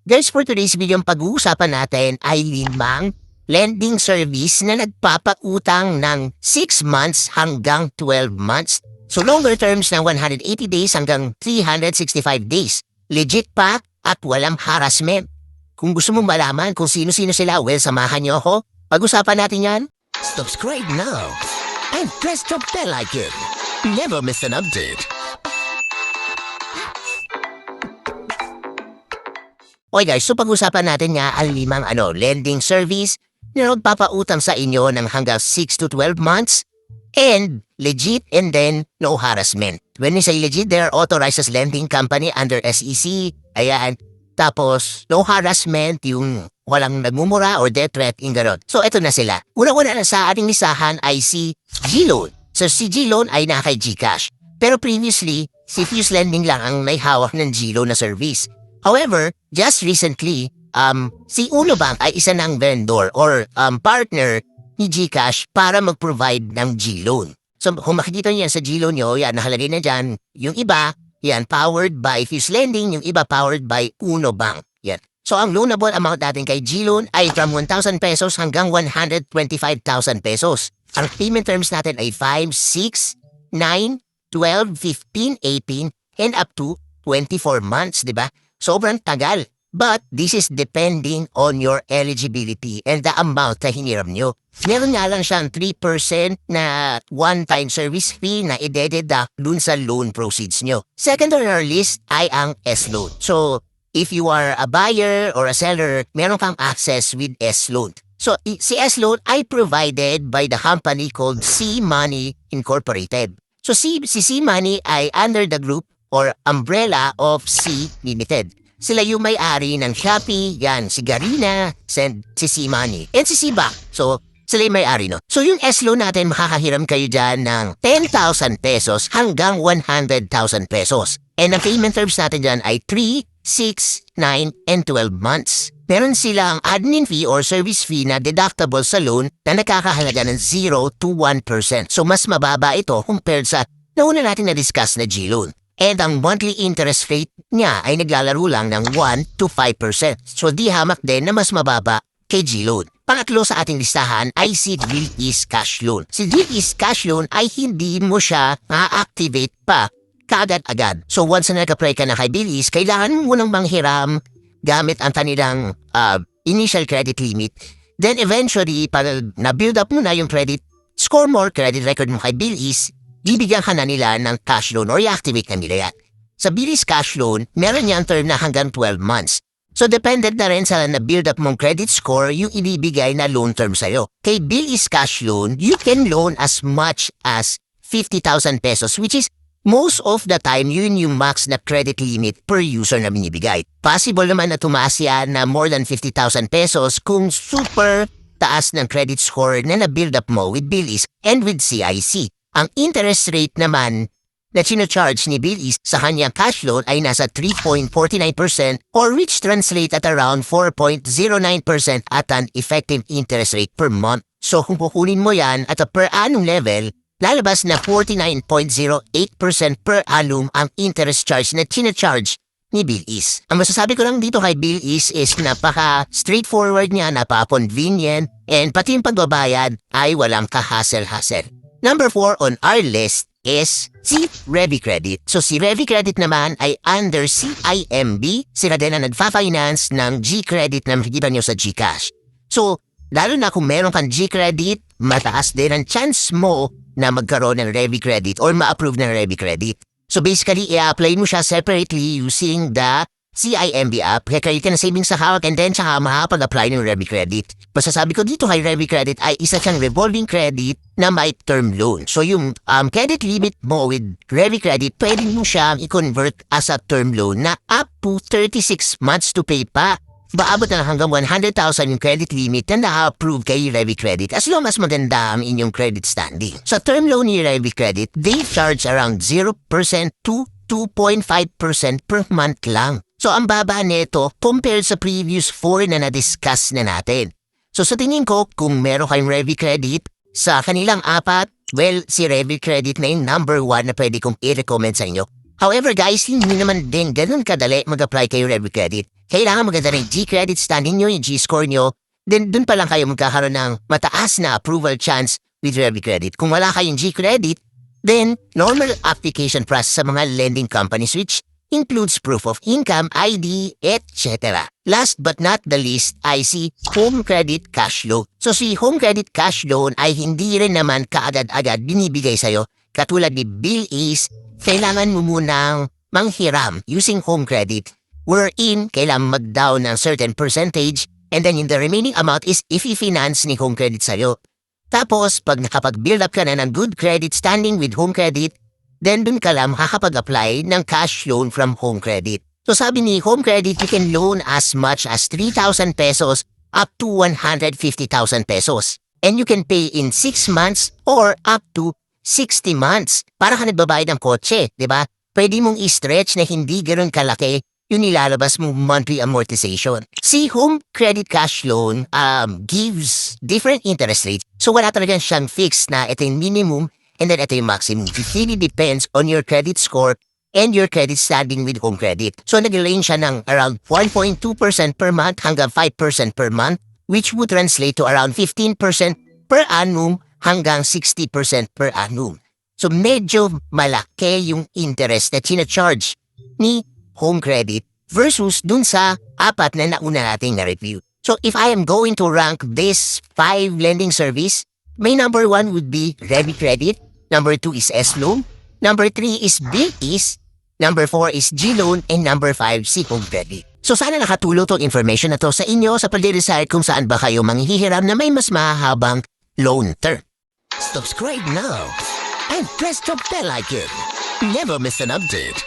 Guys, for today's video, ang pag-uusapan natin ay 5 lending service na nagpapautang ng 6 months hanggang 12 months. So longer terms na 180 days hanggang 365 days. Legit pa at walang harassment. Kung gusto mong malaman kung sino-sino sila, well, samahan niyo ako. Pag-usapan natin yan. Subscribe now and press the bell icon. Never miss an update. Okay guys, so pag-usapan natin nga ang 5 lending service na magpapautang sa inyo ng hanggang 6 to 12 months and legit and then no harassment. When we say legit, they are authorized as lending company under SEC. Ayan. Tapos, no harassment, yung walang nagmumura or death threat, yung gano'n. So, eto na sila. Una-una na sa ating listahan ay si G-Loan. So, si G-Loan ay naka kay GCash. Pero previously, si Fuse Lending lang ang may hawak ng G-Loan na service. However, just recently, si Uno Bank ay isa ng vendor or partner ni GCash para mag-provide ng G-Loan. So kung makikita niyo yan sa G-Loan nyo, yan, nakalagay na dyan. Yung iba, yan, powered by Fuse Lending, yung iba powered by Uno Bank. Yan. So ang loanable amount natin kay G-Loan ay from 1,000 pesos hanggang 125,000 pesos. Ang payment terms natin ay 5, 6, 9, 12, 15, 18, and up to 24 months, di ba? Sobrang tagal. But this is depending on your eligibility and the amount na hiniram nyo. Meron nga lang siyang 3% na one-time service fee na i-deduct dun sa loan proceeds nyo. Second on our list ay ang S-Loan. So, if you are a buyer or a seller, meron kang access with S-Loan. So, si S-Loan ay provided by the company called C-Money Incorporated. So, si C-Money ay under the group or umbrella of C Limited. Sila yung may-ari ng Shopee, yan, si Garena, si C-Money, and si C-Bank. So, sila yung may-ari, no? So, yung S-Loan natin, makakahiram kayo dyan ng 10,000 pesos hanggang 100,000 pesos. And ang payment terms natin dyan ay 3, 6, 9, and 12 months. Meron silang admin fee or service fee na deductible sa loan na nakakahalaga ng 0 to 1%. So, mas mababa ito compared sa nauna natin na-discuss na G-Loan. And ang monthly interest rate niya ay naglalaro lang ng 1 to 5%. So di hamak din na mas mababa kay G-Loan. Pangatlo sa ating listahan ay si Bill-Ease Cash Loan. Si Bill-Ease Cash Loan ay hindi mo siya ma-activate pa kaagad-agad. So once na nag-apply ka na kay Bill-Ease, kailangan mo nang manghiram gamit ang kanilang initial credit limit. Then eventually, pag na-build up mo na yung credit score mo, credit record mo kay Bill-Ease, bibigyan ka na nila ng cash loan or i-activate na nila yan. Sa Bill-Ease Cash Loan, meron yan term na hanggang 12 months. So dependent na rin sa na-build up mong credit score yung ibibigay na loan term sa'yo. Kay Bill-Ease Cash Loan, you can loan as much as 50,000 pesos, which is most of the time yun yung max na credit limit per user na binibigay. Possible naman na tumaas yan na more than 50,000 pesos kung super taas ng credit score na na-build up mo with Bill-Ease and with CIC. Ang interest rate naman na charge ni Bill-Ease sa kanyang cash loan ay nasa 3.49% or which translate at around 4.09% at an effective interest rate per month. So kung kukunin mo yan at a per annum level, lalabas na 49.08% per annum ang interest charge na charge ni Bill-Ease. Ang masasabi ko lang dito kay Bill-Ease is napaka-straightforward niya, napaka-convenient, and pati yung pagbabayad ay walang ka-hassle-hassle. Number 4 on our list is si Revi Credit. So si Revi Credit naman ay under CIMB. Sila din ang nagfa-finance ng G-Credit na makikita nyo sa GCash. So, lalo na kung meron kang G-Credit, mataas din ang chance mo na magkaroon ng Revi Credit or ma-approve ng Revi Credit. So basically, i-apply mo siya separately using the CIMB app, kaya kayo ka na savings sa hawak and then saka makapag-apply ng Revi Credit. Masasabi ko dito kay Revi Credit ay isa siyang revolving credit na may term loan. So yung credit limit mo with Revi Credit, pwede mo siyang i-convert as a term loan na up to 36 months to pay pa. Baabot na hanggang 100,000 yung credit limit na na-approve kay Revi Credit as long as maganda ang inyong credit standing. Sa term loan ni Revi Credit, they charge around 0% to 2.5% per month lang. So ang baba nito compared sa previous 4 na na-discuss na natin. So sa tingin ko, kung meron kayong Revi Credit, sa kanilang 4, well, si Revi Credit na yung number 1 na pwede kong i-recommend sa inyo. However guys, hindi naman din ganun kadali mag-apply kayo Revi Credit. kailangan maganda rin G-credit standing nyo, yung G-score nyo, then dun pa lang kayo magkakaroon ng mataas na approval chance with ReviCredit. Kung wala kayong G-credit, then normal application process sa mga lending companies which includes proof of income, ID, etc. Last but not the least ay si home credit cash loan. So si home credit cash loan ay hindi rin naman kaagad-agad binibigay sa'yo. Katulad ni Bill Ace, kailangan mo munang manghiram using home credit wherein kailangan mag-down ng certain percentage and then in the remaining amount is i-finance ni home credit sa'yo. Tapos pag nakapag-build up ka na ng good credit standing with home credit, then dun ka lang makakapag-apply ng cash loan from home credit. So sabi ni home credit, you can loan as much as 3,000 pesos up to 150,000 pesos. And you can pay in 6 months or up to 60 months. Para ka nagbabayad ng kotse, di ba? Pwede mong i-stretch na hindi ganoon kalaki yung nilalabas mong monthly amortization. Si home credit cash loan gives different interest rates. So wala talagang siyang fixed na ito yung minimum and then ito yung maximum. It really depends on your credit score and your credit standing with home credit. So nag-range siya ng around 1.2% per month hanggang 5% per month, which would translate to around 15% per annum hanggang 60% per annum. So medyo malaki yung interest na charge ni home credit versus dun sa apat na nauna nating na-review. So if I am going to rank this 5 lending service, my number 1 would be ReviCredit, number 2 is S-Loan, number 3 is Bill Ace, number 4 is G-Loan, and number 5 si Home Credit. So sana nakatulong tong information na to sa inyo sa pag-decide kung saan ba kayo manghihiram na may mas mahabang loan term. Subscribe now and press the bell icon. Never miss an update.